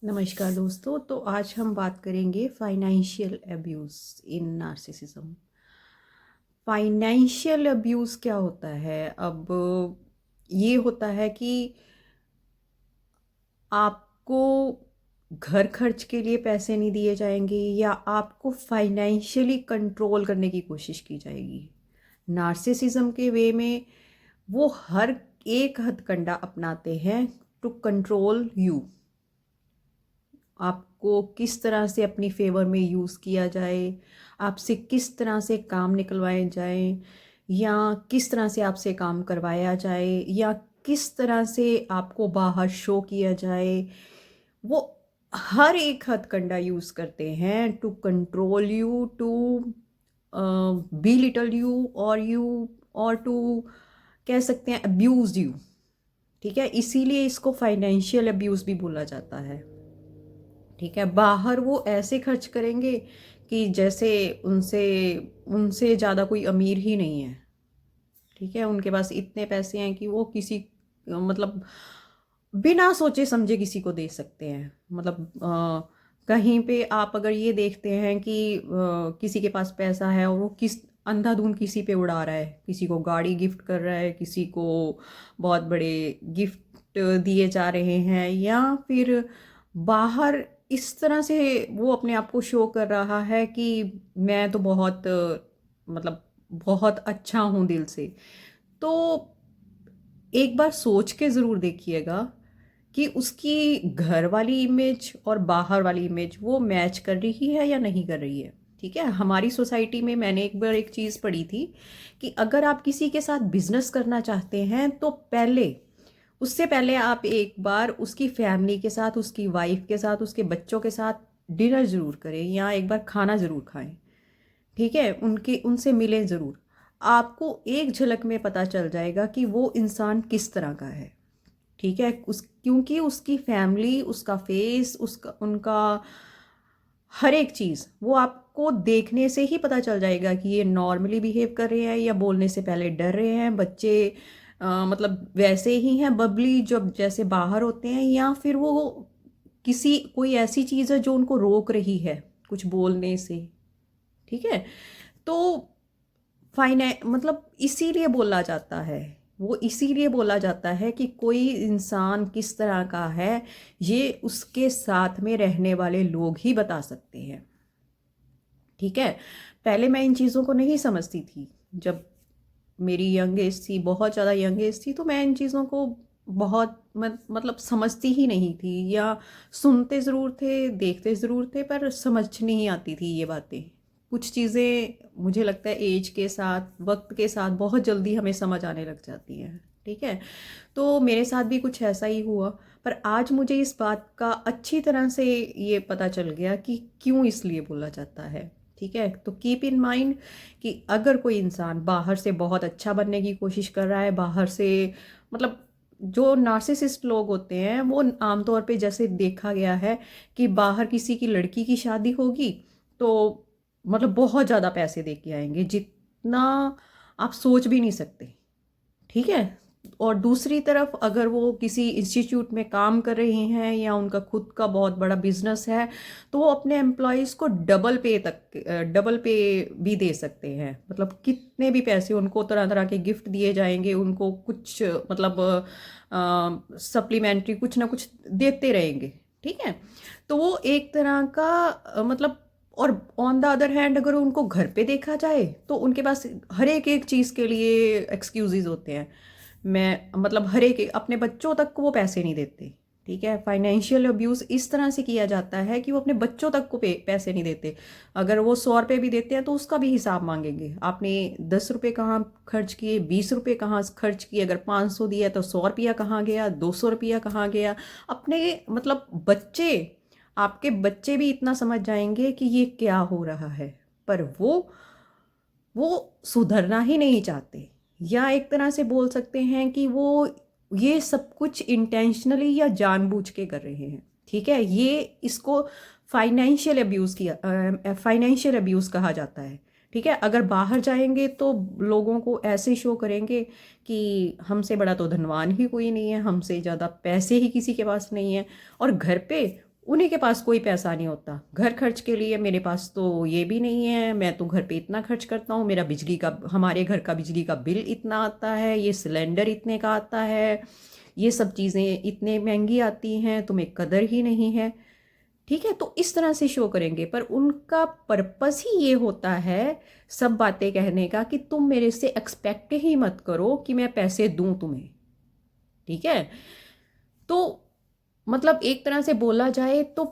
नमस्कार दोस्तों। तो आज हम बात करेंगे फाइनेंशियल अब्यूज़ इन नार्सिसिज्म। फाइनेंशियल अब्यूज़ क्या होता है? अब ये होता है कि आपको घर खर्च के लिए पैसे नहीं दिए जाएंगे या आपको फाइनेंशियली कंट्रोल करने की कोशिश की जाएगी। नार्सिसिज्म के वे में वो हर एक हथकंडा अपनाते हैं टू कंट्रोल यू। आपको किस तरह से अपनी फेवर में यूज़ किया जाए, आपसे किस तरह से काम निकलवाए जाएं, या किस तरह से आपसे काम करवाया जाए, या किस तरह से आपको बाहर शो किया जाए। वो हर एक हथकंडा यूज़ करते हैं to control you, to belittle you और टू कह सकते हैं अब्यूज यू। ठीक है, इसीलिए इसको फाइनेंशियल अब्यूज़ भी बोला जाता है। ठीक है, बाहर वो ऐसे खर्च करेंगे कि जैसे उनसे उनसे ज़्यादा कोई अमीर ही नहीं है। ठीक है, उनके पास इतने पैसे हैं कि वो किसी मतलब बिना सोचे समझे किसी को दे सकते हैं। मतलब कहीं पे आप अगर ये देखते हैं कि किसी के पास पैसा है और वो किस अंधाधुंध किसी पे उड़ा रहा है, किसी को गाड़ी गिफ्ट कर रहा है, किसी को बहुत बड़े गिफ्ट दिए जा रहे हैं, या फिर बाहर इस तरह से वो अपने आप को शो कर रहा है कि मैं तो बहुत मतलब बहुत अच्छा हूँ दिल से। तो एक बार सोच के ज़रूर देखिएगा कि उसकी घर वाली इमेज और बाहर वाली इमेज वो मैच कर रही है या नहीं कर रही है। ठीक है, हमारी सोसाइटी में मैंने एक बार एक चीज़ पढ़ी थी कि अगर आप किसी के साथ बिजनेस करना चाहते हैं तो उससे पहले आप एक बार उसकी फैमिली के साथ, उसकी वाइफ के साथ, उसके बच्चों के साथ डिनर ज़रूर करें या एक बार खाना ज़रूर खाएं। ठीक है, उनके उनसे मिलें ज़रूर। आपको एक झलक में पता चल जाएगा कि वो इंसान किस तरह का है। ठीक है, उस क्योंकि उसकी फैमिली, उसका फेस, उसका उनका हर एक चीज़ वो आपको देखने से ही पता चल जाएगा कि ये नॉर्मली बिहेव कर रहे हैं या बोलने से पहले डर रहे हैं। बच्चे मतलब वैसे ही हैं बबली जब जैसे बाहर होते हैं, या फिर वो किसी कोई ऐसी चीज़ है जो उनको रोक रही है कुछ बोलने से। ठीक है, तो मतलब इसीलिए बोला जाता है, वो इसीलिए बोला जाता है कि कोई इंसान किस तरह का है ये उसके साथ में रहने वाले लोग ही बता सकते हैं। ठीक है, पहले मैं इन चीज़ों को नहीं समझती थी। जब मेरी यंग एज थी, बहुत ज़्यादा यंग एज थी, तो मैं इन चीज़ों को बहुत मतलब समझती ही नहीं थी, या सुनते ज़रूर थे, देखते ज़रूर थे, पर समझ नहीं आती थी ये बातें। कुछ चीज़ें मुझे लगता है एज के साथ, वक्त के साथ बहुत जल्दी हमें समझ आने लग जाती हैं। ठीक है, तो मेरे साथ भी कुछ ऐसा ही हुआ। पर आज मुझे इस बात का अच्छी तरह से ये पता चल गया कि क्यों इसलिए बोला जाता है। ठीक है, तो कीप इन माइंड कि अगर कोई इंसान बाहर से बहुत अच्छा बनने की कोशिश कर रहा है, बाहर से मतलब जो नार्सिसिस्ट लोग होते हैं वो आमतौर पे जैसे देखा गया है कि बाहर किसी की लड़की की शादी होगी तो मतलब बहुत ज़्यादा पैसे दे के आएंगे, जितना आप सोच भी नहीं सकते। ठीक है, और दूसरी तरफ अगर वो किसी इंस्टीट्यूट में काम कर रहे हैं या उनका खुद का बहुत बड़ा बिजनेस है तो वो अपने एम्प्लॉयज़ को डबल पे भी दे सकते हैं। मतलब कितने भी पैसे उनको तरह तरह के गिफ्ट दिए जाएंगे, उनको कुछ मतलब सप्लीमेंट्री कुछ ना कुछ देते रहेंगे। ठीक है, तो वो एक तरह का मतलब, और ऑन द अदर हैंड अगर उनको घर पे देखा जाए तो उनके पास हर एक एक चीज़ के लिए एक्सक्यूजेज होते हैं। मैं मतलब हर एक अपने बच्चों तक को वो पैसे नहीं देते। ठीक है, फाइनेंशियल अब्यूज़ इस तरह से किया जाता है कि वो अपने बच्चों तक को पैसे नहीं देते। अगर वो 100 रुपये भी देते हैं तो उसका भी हिसाब मांगेंगे। आपने 10 रुपये कहाँ खर्च किए, 20 रुपये कहाँ खर्च किए, अगर 500 दिया तो 100 रुपया कहाँ गया, 200 रुपया कहाँ गया। अपने मतलब बच्चे, आपके बच्चे भी इतना समझ जाएंगे कि ये क्या हो रहा है, पर वो सुधरना ही नहीं चाहते। या एक तरह से बोल सकते हैं कि वो ये सब कुछ इंटेंशनली या जानबूझ के कर रहे हैं। ठीक है, ये इसको फाइनेंशियल अब्यूज़ कहा जाता है। ठीक है, अगर बाहर जाएंगे तो लोगों को ऐसे शो करेंगे कि हमसे बड़ा तो धनवान ही कोई नहीं है, हमसे ज़्यादा पैसे ही किसी के पास नहीं है, और घर पे उन्हीं के पास कोई पैसा नहीं होता घर खर्च के लिए। मेरे पास तो ये भी नहीं है, मैं तो घर पे इतना खर्च करता हूँ, मेरा बिजली का, हमारे घर का बिजली का बिल इतना आता है, ये सिलेंडर इतने का आता है, ये सब चीज़ें इतने महंगी आती हैं, तुम्हें कदर ही नहीं है। ठीक है, तो इस तरह से शो करेंगे, पर उनका पर्पस ही ये होता है सब बातें कहने का कि तुम मेरे से एक्सपेक्ट ही मत करो कि मैं पैसे दूं तुम्हें। ठीक है, तो मतलब एक तरह से बोला जाए तो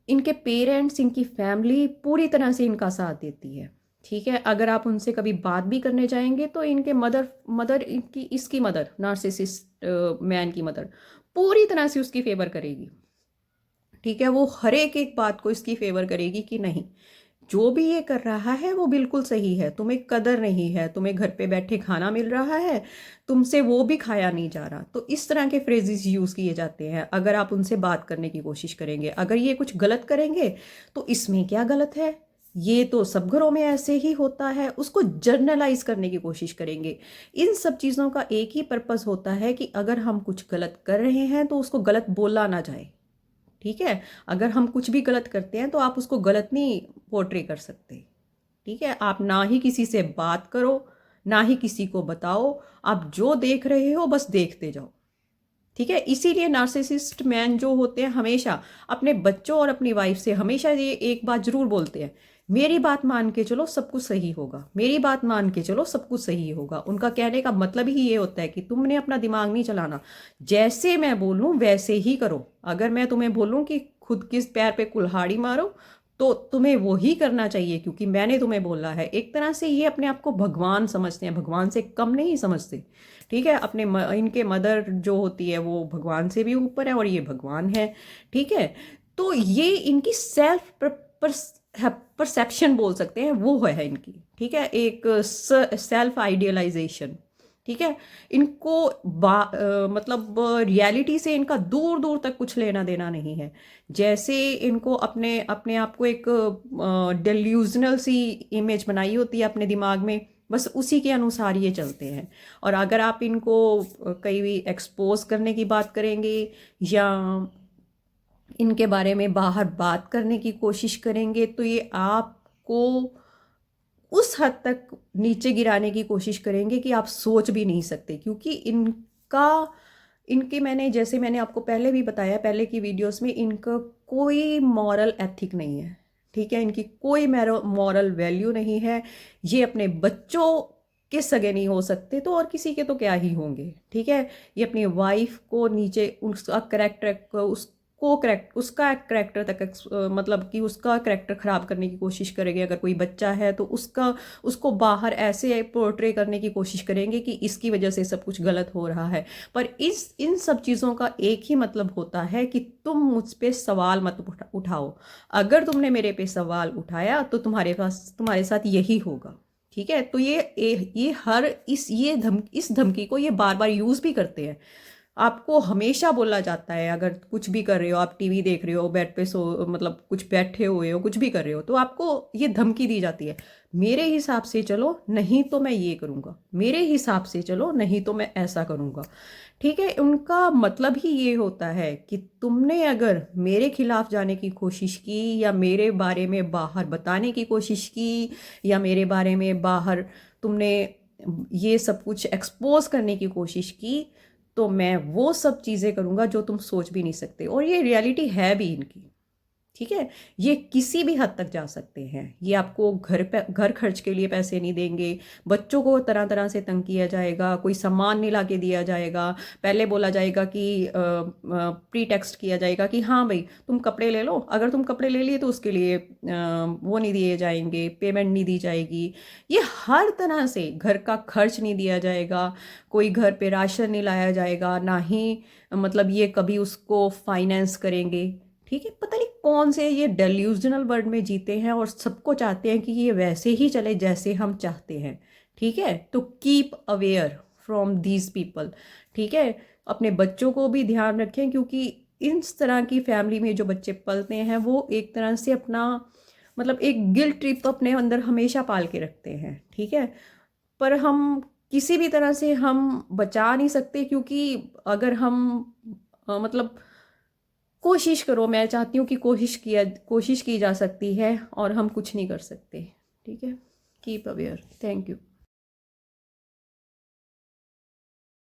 इनके पेरेंट्स, इनकी फैमिली पूरी तरह से इनका साथ देती है। ठीक है, अगर आप उनसे कभी बात भी करने जाएंगे तो इनके मदर मदर इनकी इसकी मदर, नार्सिसिस्ट मैन की मदर पूरी तरह से उसकी फेवर करेगी। ठीक है, वो हर एक एक बात को इसकी फेवर करेगी कि नहीं, जो भी ये कर रहा है वो बिल्कुल सही है, तुम्हें कदर नहीं है, तुम्हें घर पे बैठे खाना मिल रहा है, तुमसे वो भी खाया नहीं जा रहा। तो इस तरह के फ्रेजेस यूज़ किए जाते हैं अगर आप उनसे बात करने की कोशिश करेंगे। अगर ये कुछ गलत करेंगे तो इसमें क्या गलत है, ये तो सब घरों में ऐसे ही होता है, उसको जर्नलाइज करने की कोशिश करेंगे। इन सब चीज़ों का एक ही पर्पस होता है कि अगर हम कुछ गलत कर रहे हैं तो उसको गलत बोला ना जाए। ठीक है, अगर हम कुछ भी गलत करते हैं तो आप उसको गलत नहीं पोर्ट्रे कर सकते। ठीक है, आप ना ही किसी से बात करो, ना ही किसी को बताओ, आप जो देख रहे हो बस देखते जाओ। ठीक है, इसीलिए नार्सिसिस्ट मैन जो होते हैं हमेशा अपने बच्चों और अपनी वाइफ से हमेशा ये एक बात जरूर बोलते हैं, मेरी बात मान के चलो सब कुछ सही होगा, मेरी बात मान के चलो सब कुछ सही होगा। उनका कहने का मतलब ही ये होता है कि तुमने अपना दिमाग नहीं चलाना, जैसे मैं बोलूं वैसे ही करो। अगर मैं तुम्हें बोलूं कि खुद किस पैर पे कुल्हाड़ी मारो तो तुम्हें वो ही करना चाहिए क्योंकि मैंने तुम्हें बोला है। एक तरह से ये अपने आप को भगवान समझते हैं, भगवान से कम नहीं समझते। ठीक है, इनके मदर जो होती है वो भगवान से भी ऊपर है और ये भगवान है। ठीक है, तो ये इनकी सेल्फ परसेप्शन बोल सकते हैं, वो है इनकी। ठीक है, एक सेल्फ आइडियलाइजेशन। ठीक है, इनको मतलब रियलिटी से इनका दूर दूर तक कुछ लेना देना नहीं है। जैसे इनको अपने अपने आप को एक डेल्यूजनल सी इमेज बनाई होती है अपने दिमाग में, बस उसी के अनुसार ये चलते हैं। और अगर आप इनको कहीं भी एक्सपोज करने की बात करेंगे या इनके बारे में बाहर बात करने की कोशिश करेंगे तो ये आपको उस हद तक नीचे गिराने की कोशिश करेंगे कि आप सोच भी नहीं सकते। क्योंकि इनका इनके मैंने जैसे मैंने आपको पहले भी बताया पहले की वीडियोस में, इनका कोई मॉरल एथिक नहीं है। ठीक है, इनकी कोई मॉरल वैल्यू नहीं है। ये अपने बच्चों के सगे नहीं हो सकते तो और किसी के तो क्या ही होंगे। ठीक है, ये अपनी वाइफ को नीचे उसका करेक्टर उसका करेक्टर तक मतलब कि उसका करेक्टर खराब करने की कोशिश करेंगे। अगर कोई बच्चा है तो उसको बाहर ऐसे पोर्ट्रे करने की कोशिश करेंगे कि इसकी वजह से सब कुछ गलत हो रहा है। पर इन सब चीज़ों का एक ही मतलब होता है कि तुम मुझ पे सवाल मत उठाओ। अगर तुमने मेरे पे सवाल उठाया तो तुम्हारे साथ यही होगा। ठीक है, तो ये हर इस धमकी को ये बार बार यूज भी करते हैं। आपको हमेशा बोला जाता है अगर कुछ भी कर रहे हो, आप टीवी देख रहे हो, बेड पे सो मतलब कुछ बैठे हुए हो, कुछ भी कर रहे हो, तो आपको ये धमकी दी जाती है, मेरे हिसाब से चलो नहीं तो मैं ये करूँगा, मेरे हिसाब से चलो नहीं तो मैं ऐसा करूँगा। ठीक है, उनका मतलब ही ये होता है कि तुमने अगर मेरे खिलाफ जाने की कोशिश की या मेरे बारे में बाहर बताने की कोशिश की या मेरे बारे में बाहर तुमने ये सब कुछ एक्सपोज करने की कोशिश की तो मैं वो सब चीज़ें करूँगा जो तुम सोच भी नहीं सकते। और ये रियलिटी है भी इनकी। ठीक है, ये किसी भी हद तक जा सकते हैं। ये आपको घर खर्च के लिए पैसे नहीं देंगे, बच्चों को तरह तरह से तंग किया जाएगा, कोई सामान नहीं ला के दिया जाएगा। पहले बोला जाएगा कि प्री टेक्स्ट किया जाएगा कि हाँ भाई तुम कपड़े ले लो, अगर तुम कपड़े ले लिए तो उसके लिए वो नहीं दिए जाएंगे, पेमेंट नहीं दी जाएगी। ये हर तरह से घर का खर्च नहीं दिया जाएगा, कोई घर पे राशन नहीं लाया जाएगा, ना ही मतलब ये कभी उसको फाइनेंस करेंगे। ठीक है, पता नहीं कौन से ये डेल्यूजनल वर्ल्ड में जीते हैं और सबको चाहते हैं कि ये वैसे ही चले जैसे हम चाहते हैं। ठीक है, तो keep aware from these people. ठीक है, अपने बच्चों को भी ध्यान रखें क्योंकि इस तरह की फैमिली में जो बच्चे पलते हैं वो एक तरह से अपना मतलब एक गिल्ट ट्रिप अपने अंदर हमेशा पाल के रखते हैं। ठीक है, पर हम किसी भी तरह से हम बचा नहीं सकते क्योंकि अगर हम मतलब कोशिश करो, मैं चाहती हूँ कि कोशिश की जा सकती है और हम कुछ नहीं कर सकते। ठीक है, कीप अवेयर। Thank you.